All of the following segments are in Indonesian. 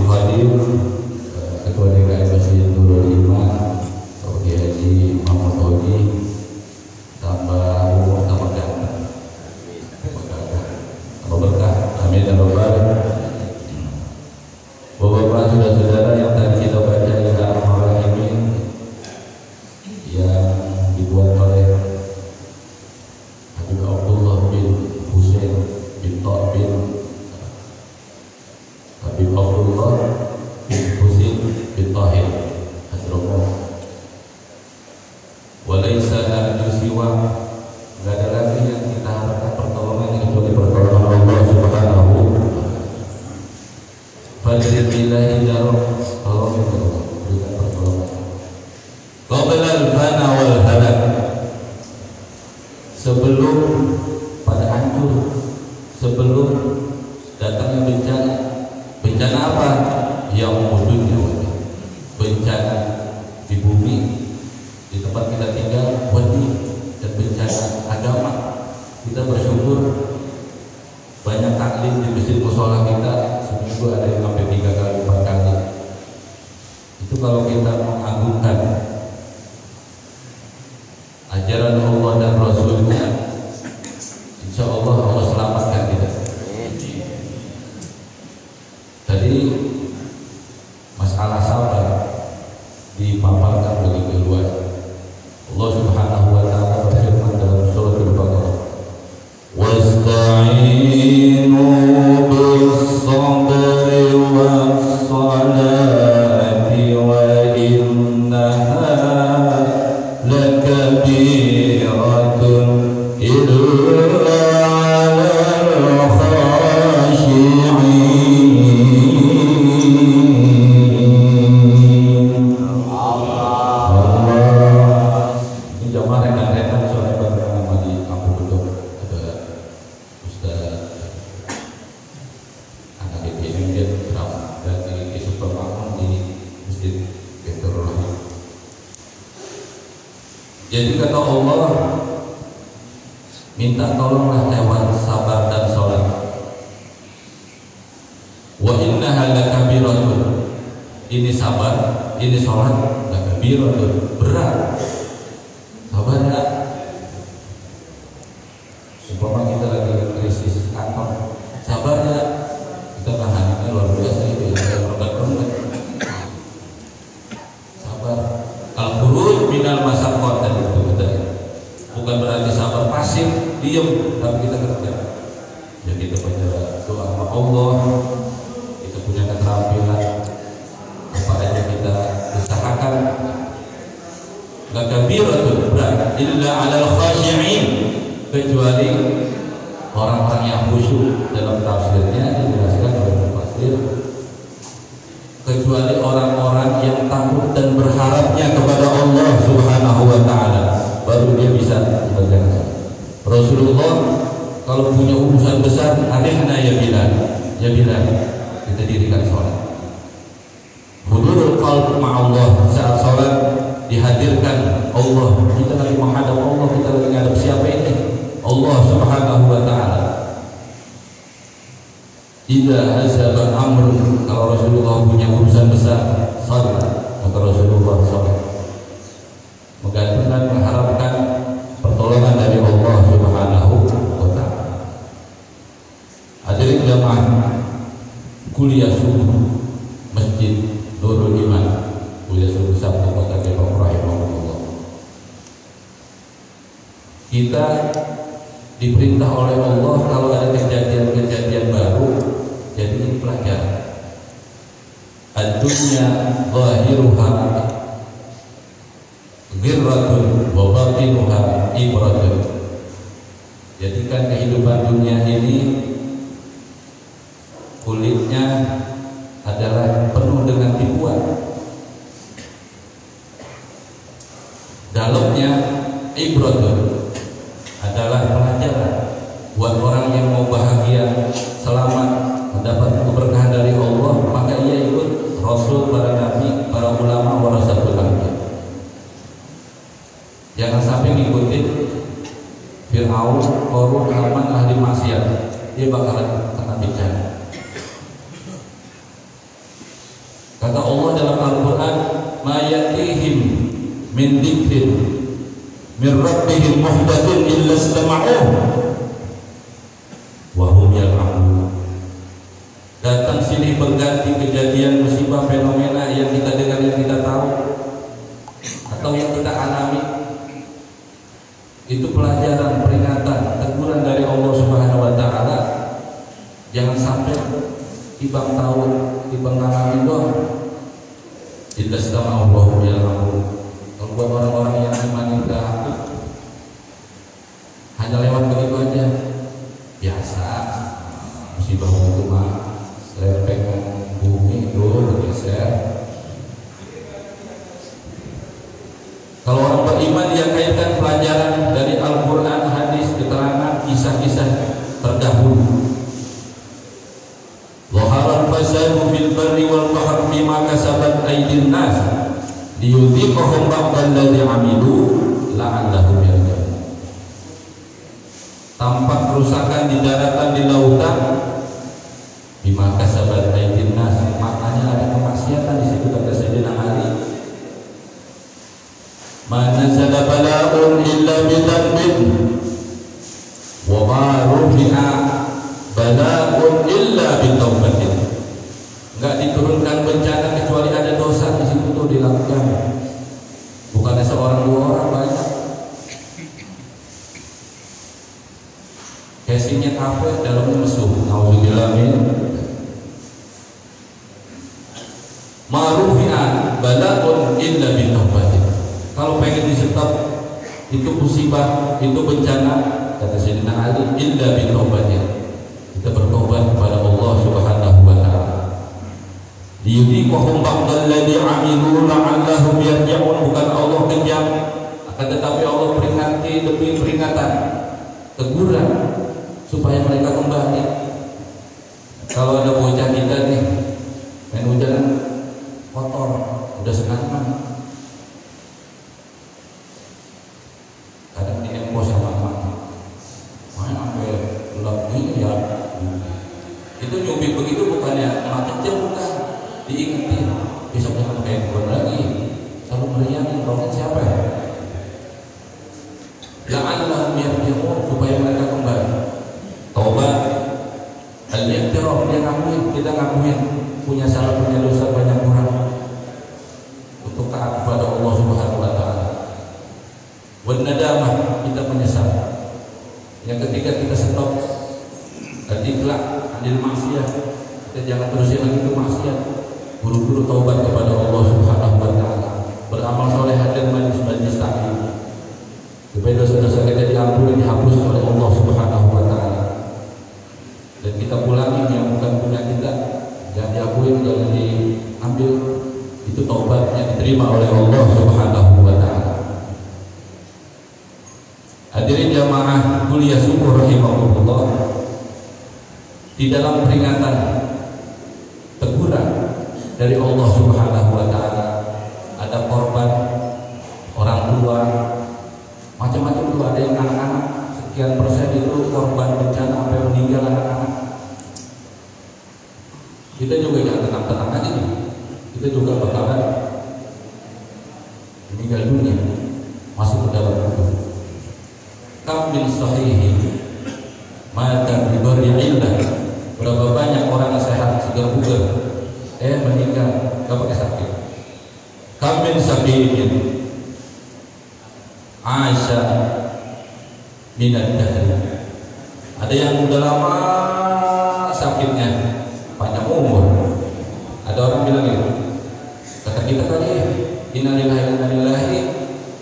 Khadim, Ketua DKM Masjid Nurul Iman, Pak Kiai Haji Muhammad Togi, tambah umur, tambah ganteng, tambah berkah, amin dan bapak. Bapak-bapak, saudara-saudara yang tadi kita baca ya Ar-Rahimin yang dibuat oleh Habib Abdullah bin Husain bin Tok bin Habib Abdullah bin Husain bin Tahir Hadromo. Walaysa narju siwa, gak ada lagi yang kita harapkan pertolongan kecuali pertolongan Allah Subhanahu. Fadlillahi daruh, tolong berikan pertolongan. Qabla al-fana wal halak, sebelum pada hancur, sebelum datangnya bencana. Bencana apa? Yang dunia, bencana di bumi, di tempat kita tinggal, wadi, dan bencana agama. Kita bersyukur banyak taklim di masjid musola kita, seminggu ada yang sampai 3 kali 4 kali. Itu kalau kita mengagungkan ajaran Allah dan Rasulnya, insya Allah Allah selamatkan kita. Tadi masalah sabar dipaparkan begitu luas. Allah Subhanahu wa taala berfirman dalam surat Al-Baqarah, wasta'inu bis-sabri was-salati wa innaha lakabiratun illa 'alal khashi'in. Ini jamaah rekan-rekan soalnya bareng sama di kampung Bedok ada Ustaz anak ini dia drama dari Super Makmum di Masjid Baitur Rahim. Jadi kata Allah, minta tolonglah lewat sabar dan sholat. Wa innaha lakabiratun, ini sabar, ini sholat, lakabiratun, berat. Sabar ya. Umpama kita lagi krisis kantor, sabar ya. Kita tahannya luar biasa itu ya, berat-berat. Sabar. Al-khuruj minal masaqqat tadi itu kita. Bukan berarti sabar pasif, diam, tapi kita kerja. Ya kita baca doa sama Allah, kita punya keterampilan, apa aja kita usahakan. Lakabiratun, berat, illa 'alal khashi'in, kecuali orang-orang yang khusyuk. Dalam tafsirnya dijelaskan oleh mufassir, kecuali orang-orang yang takut dan berharapnya kepada Allah Subhanahu wa taala, baru dia bisa mengerjakan. Rasulullah kalau punya urusan besar, arinna ya Bilal, ya Bilal, kita dirikan sholat. Hudurul qalb ma'allah, saat sholat dihadirkan Allah, kita lagi menghadap Allah, kita lagi menghadap siapa ini? Allah Subhanahu wa taala. Idza azaba amrun, kalau Rasulullah punya urusan besar, salat, maka Rasulullah salat, menggantungkan, mengharapkan pertolongan dari Allah Subhanahu wa taala. Hadirin jamaah kuliah subuh Masjid Nurul Iman, kuliah subuh Sabtu Kota Depok rahimahullah. Kita diperintah oleh Allah kalau ada kejadian-kejadian baru, jadi pelajaran. Ad-dunya zahiruha ghirratun wa batinuha ibratun. Jadikan kehidupan dunia ini kulitnya adalah penuh dengan tipuan, dalamnya ibratun, adalah pelajaran buat orang yang mau bahagia, selamat, mendapat keberkahan dari Allah, maka ia ikut Rasul, para nabi, para ulama, warasatul anbiya. Jangan sampai ngikutin Fir'aun, Qarun, Haman, ahli maksiat, dia bakalan kena bencana. Kata Allah dalam Al-Quran, ma yatihim min dzikrin min rabbihim muhdatsin illa istama'uh wa hum yal'abun. Datang silih berganti kejadian, musibah, fenomena yang kita dengar, yang kita tahu atau yang kita alami. Itu pelajaran, peringatan, teguran dari Allah Subhanahu wa taala. Jangan sampai tibang tahu, tibang ngalami doang. Illa istama'uh wa hum yal'abun. Kalau buat orang-orang yang iman itu hanya lewat begitu aja, biasa. Musibah itu mah lempengan bumi itu bergeser. Kalau orang beriman dia kaitkan pelajaran dari Al-Quran, hadis, keterangan, kisah-kisah terdahulu. Zaharal fasadu fil barri wal bahri bima kasabat aydin nas liyudhiqahum ba'dal ladzi 'amilu la'allahum yarji'un. Tampak kerusakan di daratan, di lautan, bima kasabat aydin nas, maknanya ada kemaksiatan di situ, kata Sayyidina Ali. Ma nazala bala'un illa bidhanbin wa ma rufi'a bala'un illa bitaubatin. Enggak diturunkan bencana kecuali ada dosa di situ tuh dilakukan. Bukannya seorang dua orang, banyak. Casingnya kafe, dalamnya mesum. Nauzubillah min. Ma'rufi'an bala'un illa bitaubatin. Kalau pengen disetop itu musibah, itu bencana, kata Sayyidina Ali, illa bitaubatin. Kita bertobat kepada Allah Subhanahu wa taala. Liyudhiqahum ba'dal ladzi 'amilu la'allahum yarji'un. Bukan Allah kejam, akan tetapi Allah peringati demi peringatan, teguran supaya mereka kembali. Kalau ada bocah kita nih main hujan kotor, udah senang. Kadang diempos sama emak, main sampai gelap ini ya. Itu nyubit begitu bukannya emak kecil, bukan, diingetin besok jangan kayak gue lagi, selalu meriangin rohnya siapa ya. La'allahum yarji'un, supaya mereka kembali. Taubat, al-i'tiraf, dia ngakuin, kita ngakuin punya salah, punya dosa, banyak kurang, untuk taat kepada Allah Subhanahu wa taala. Wan nadamah, kita menyesal. Yang ketiga, kita stop, al-iqla' anil maksiat. Kita jangan terusin lagi ke maksiat. Buru-buru taubat kepada Allah Subhanahu wa taala. Beramal soleh dan majlis taklim, supaya dosa-dosa kita diampuni, dihapus oleh Allah Subhanahu wa taala. Dan kita pulangi yang bukan punya kita, jangan diakui, jangan diambil. Itu taubatnya diterima oleh Allah Subhanahu wa taala. Hadirin jamaah kuliah subuh rahimahullah, di dalam peringatan, teguran dari Allah Subhanahu wa taala, ada korban orang tua, macam-macam itu. Ada yang anak-anak, sekian persen itu korban bencana sampai meninggal anak-anak. Kita juga jangan tenang-tenang aja nih, kita juga bakalan meninggal dunia, masuk ke dalam kubur. Kam min sahihin mata bi barri illah. Berapa banyak orang sehat, segar bugar, meninggal gak pakai sakit. Kam min sahihin Aisyah minad dahr. Ada yang udah lama sakitnya, panjang umur. Ada orang bilang gitu, kata kita tadi, innalillahi wa inna ilaihi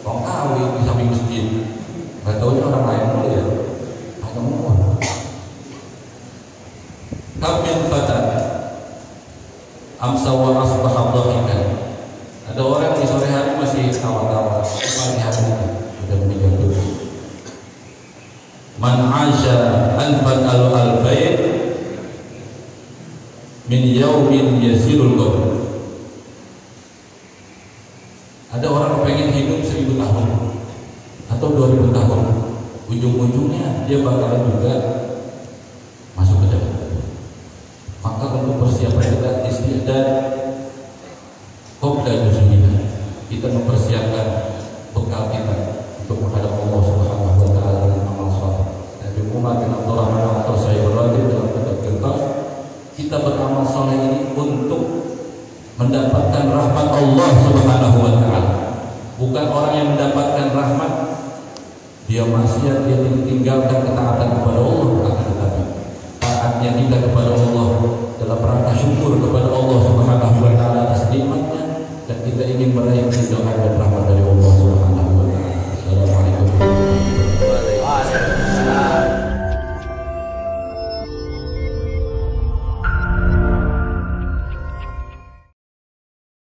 raji'un, di samping masjid. Gak taunya orang lain dulu ya, panjang umur. Kamil fatan amsa wa asbaha dhahikan. Ada orang di sore hari masih tawa-tawa, pagi hari sudah meninggal dunia. Man 'asha alfan al-alfain min yaumin yasirul qabr. Ada orang pengen hidup 1000 tahun atau 2000 tahun, ujung-ujungnya dia bakalan juga masuk ke dalam. Maka untuk persiapan kita istiadat inda nuzulina. Kita mempersiapkan bekal kita untuk menghadap Allah Subhanahu wa taala dengan amal saleh. Nabi Muhammad bin Abdurrahman atau saya berlatih dalam kitab Firdaus, kita beramal saleh ini untuk mendapatkan rahmat Allah Subhanahu wa taala. Bukan orang yang mendapatkan rahmat dia maksiat, dia tinggalkan ketaatan kepada Allah, akan tetapi taatnya kita kepada Allah dalam rangka syukur kepada Allah Subhanahu wa taala atas nikmatnya, dan kita ingin meraih ridha dan rahmat dari Allah